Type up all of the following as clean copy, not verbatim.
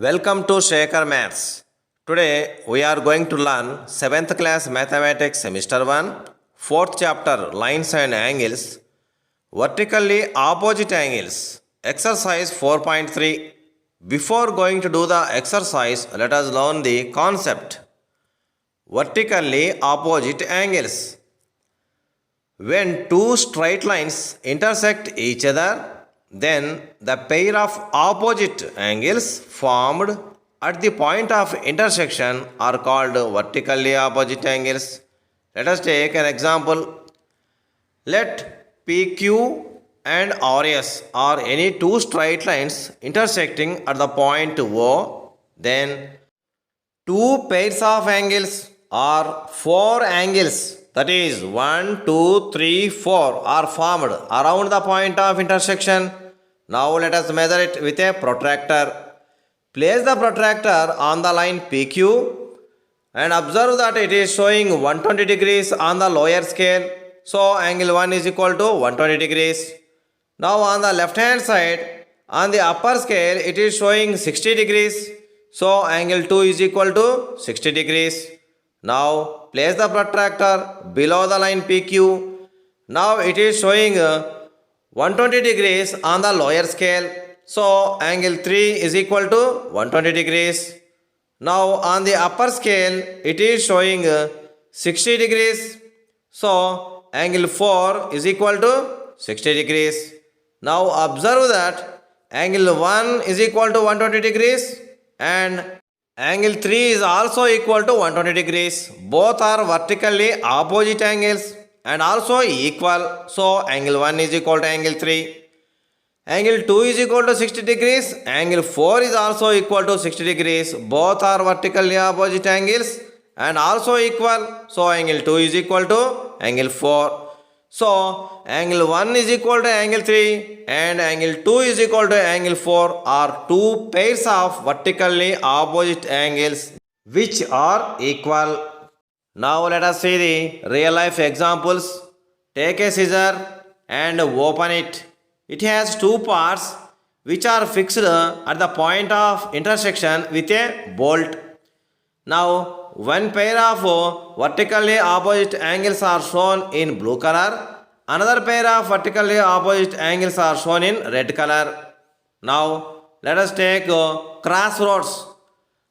Welcome to Shekhar Maths. Today we are going to learn 7th class Mathematics Semester 1, 4th chapter Lines and Angles, Vertically Opposite Angles, Exercise 4.3. Before going to do the exercise, let us learn the concept. Vertically opposite angles. When two straight lines intersect each other, then the pair of opposite angles formed at the point of intersection are called vertically opposite angles. Let us take an example. Let PQ and RS are any two straight lines intersecting at the point O, then two pairs of angles or four angles, that is 1, 2, 3, 4, are formed around the point of intersection. Now let us measure it with a protractor. Place the protractor on the line PQ and observe that it is showing 120 degrees on the lower scale. So angle 1 is equal to 120 degrees. Now on the left hand side, on the upper scale, it is showing 60 degrees. So angle 2 is equal to 60 degrees. Now place the protractor below the line PQ. Now it is showing 120 degrees on the lower scale. So angle 3 is equal to 120 degrees. Now on the upper scale, it is showing 60 degrees. So angle 4 is equal to 60 degrees. Now observe that angle 1 is equal to 120 degrees and angle 3 is also equal to 120 degrees. Both are vertically opposite angles and also equal. So angle 1 is equal to angle 3. Angle 2 is equal to 60 degrees. Angle 4 is also equal to 60 degrees. Both are vertically opposite angles and also equal. So angle 2 is equal to angle 4. So angle 1 is equal to angle 3 and angle 2 is equal to angle 4 are two pairs of vertically opposite angles which are equal. Now let us see the real life examples. Take a scissor and open it. It has two parts which are fixed at the point of intersection with a bolt. Now, one pair of vertically opposite angles are shown in blue color. Another pair of vertically opposite angles are shown in red color. Now, let us take crossroads.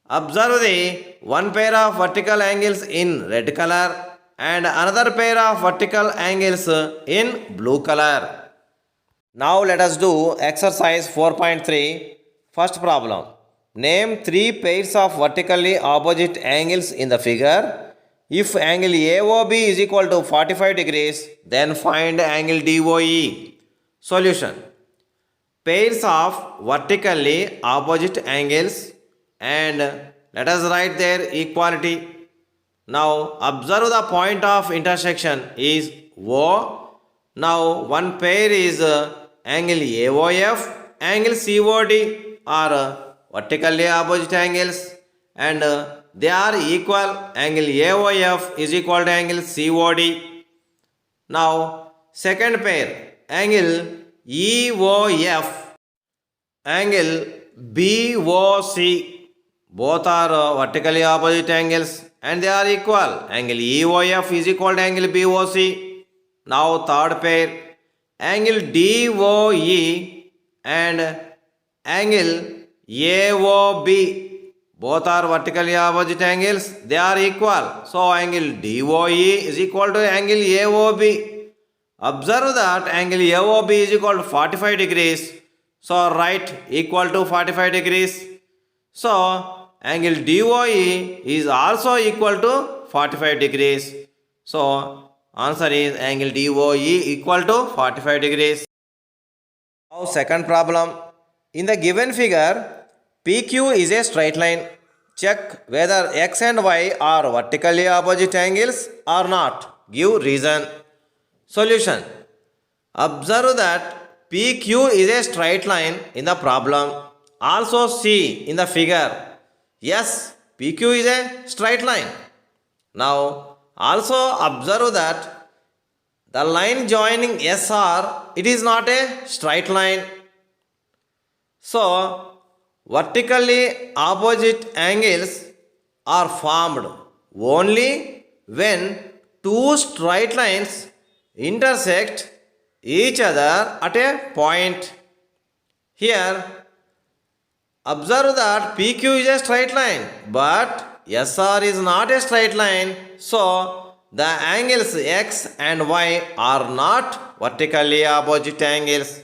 Observe the one pair of vertical angles in red color and another pair of vertical angles in blue color. Now let us do exercise 4.3. First problem. Name three pairs of vertically opposite angles in the figure. If angle AOB is equal to 45 degrees, then find angle DOE. Solution. Pairs of vertically opposite angles and let us write their equality. Now observe the point of intersection is O. Now one pair is angle AOF, angle COD are vertically opposite angles and they are equal. Angle AOF is equal to angle COD. Now second pair, angle EOF, angle BOC, both are vertically opposite angles and they are equal. Angle EOF is equal to angle BOC. Now third pair, angle DOE and angle AOB, both are vertically opposite angles, they are equal. So angle DOE is equal to angle AOB. Observe that angle AOB is equal to 45 degrees. So write equal to 45 degrees. So angle DOE is also equal to 45 degrees. So answer is angle DOE equal to 45 degrees. Now second problem. In the given figure, PQ is a straight line. Check whether X and Y are vertically opposite angles or not. Give reason. Solution. Observe that PQ is a straight line in the problem. Also see in the figure. Yes, PQ is a straight line. Now also observe that the line joining SR, it is not a straight line. So vertically opposite angles are formed only when two straight lines intersect each other at a point. Here, observe that PQ is a straight line, but SR is not a straight line, so the angles X and Y are not vertically opposite angles.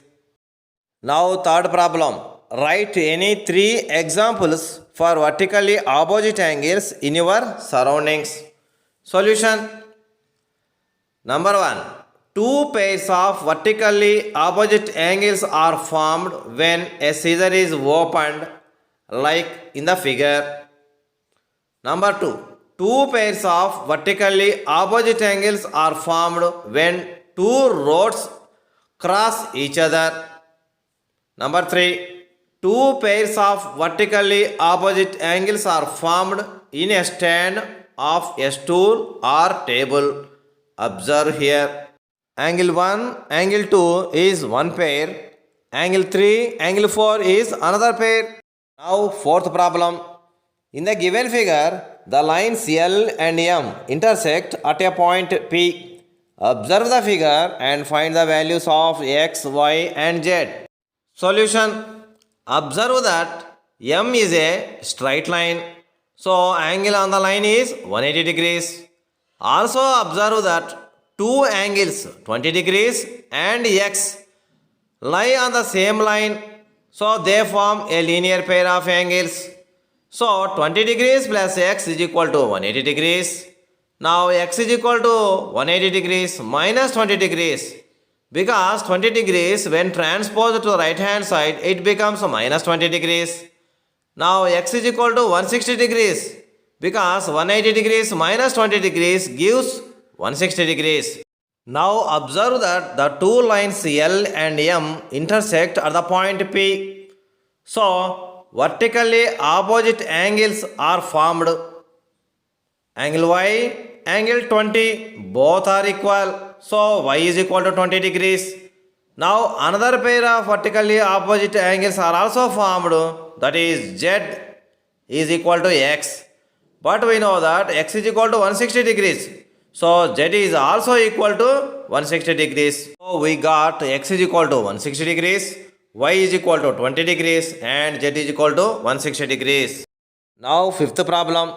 Now, third problem. Write any three examples for vertically opposite angles in your surroundings. Solution. Number 1. Two pairs of vertically opposite angles are formed when a scissor is opened, like in the figure. Number 2. Two pairs of vertically opposite angles are formed when two rods cross each other. Number 3. Two pairs of vertically opposite angles are formed in a stand of a stool or table. Observe here. Angle 1, angle 2 is one pair. Angle 3, angle 4 is another pair. Now, fourth problem. In the given figure, the lines L and M intersect at a point P. Observe the figure and find the values of X, Y and Z. Solution. Observe that M is a straight line, so angle on the line is 180 degrees. Also observe that two angles 20 degrees and X lie on the same line, so they form a linear pair of angles. So 20 degrees plus X is equal to 180 degrees. Now X is equal to 180 degrees minus 20 degrees. Because 20 degrees when transposed to the right hand side, it becomes minus 20 degrees. Now X is equal to 160 degrees. Because 180 degrees minus 20 degrees gives 160 degrees. Now observe that the two lines L and M intersect at the point P. So vertically opposite angles are formed. Angle Y, angle 20, both are equal. So Y is equal to 20 degrees. Now another pair of vertically opposite angles are also formed, that is Z is equal to X. But we know that X is equal to 160 degrees. So Z is also equal to 160 degrees. So we got X is equal to 160 degrees, Y is equal to 20 degrees and Z is equal to 160 degrees. Now fifth problem.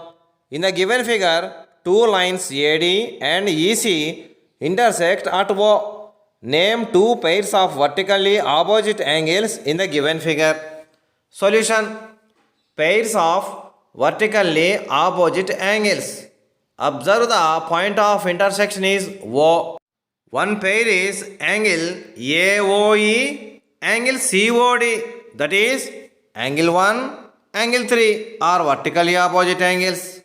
In the given figure, two lines AD and EC intersect at O. Name two pairs of vertically opposite angles in the given figure. Solution. Pairs of vertically opposite angles. Observe the point of intersection is O. One pair is angle AOE, angle COD, that is angle 1, angle 3 are vertically opposite angles.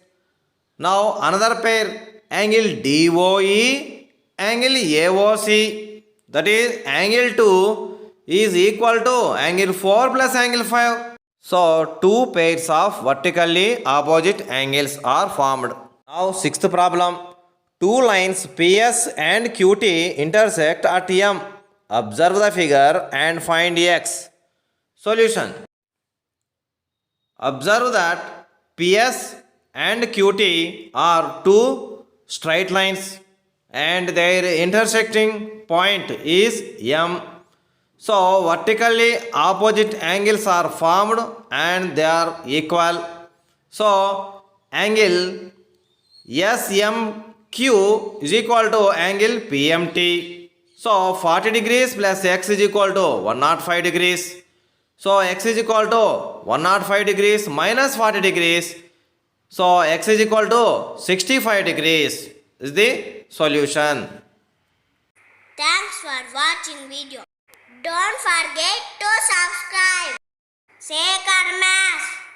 Now another pair, angle DOE, angle AOC, that is angle 2 is equal to angle 4 plus angle 5. So two pairs of vertically opposite angles are formed. Now sixth problem. Two lines PS and QT intersect at M. Observe the figure and find X. Solution. Observe that PS and QT are two straight lines and their intersecting point is M. So vertically opposite angles are formed and they are equal. So angle SMQ is equal to angle PMT. So 40 degrees plus X is equal to 105 degrees. So X is equal to 105 degrees minus 40 degrees. So X is equal to 65 degrees is the solution. Thanks for watching video. Don't forget to subscribe. Sekar Maths.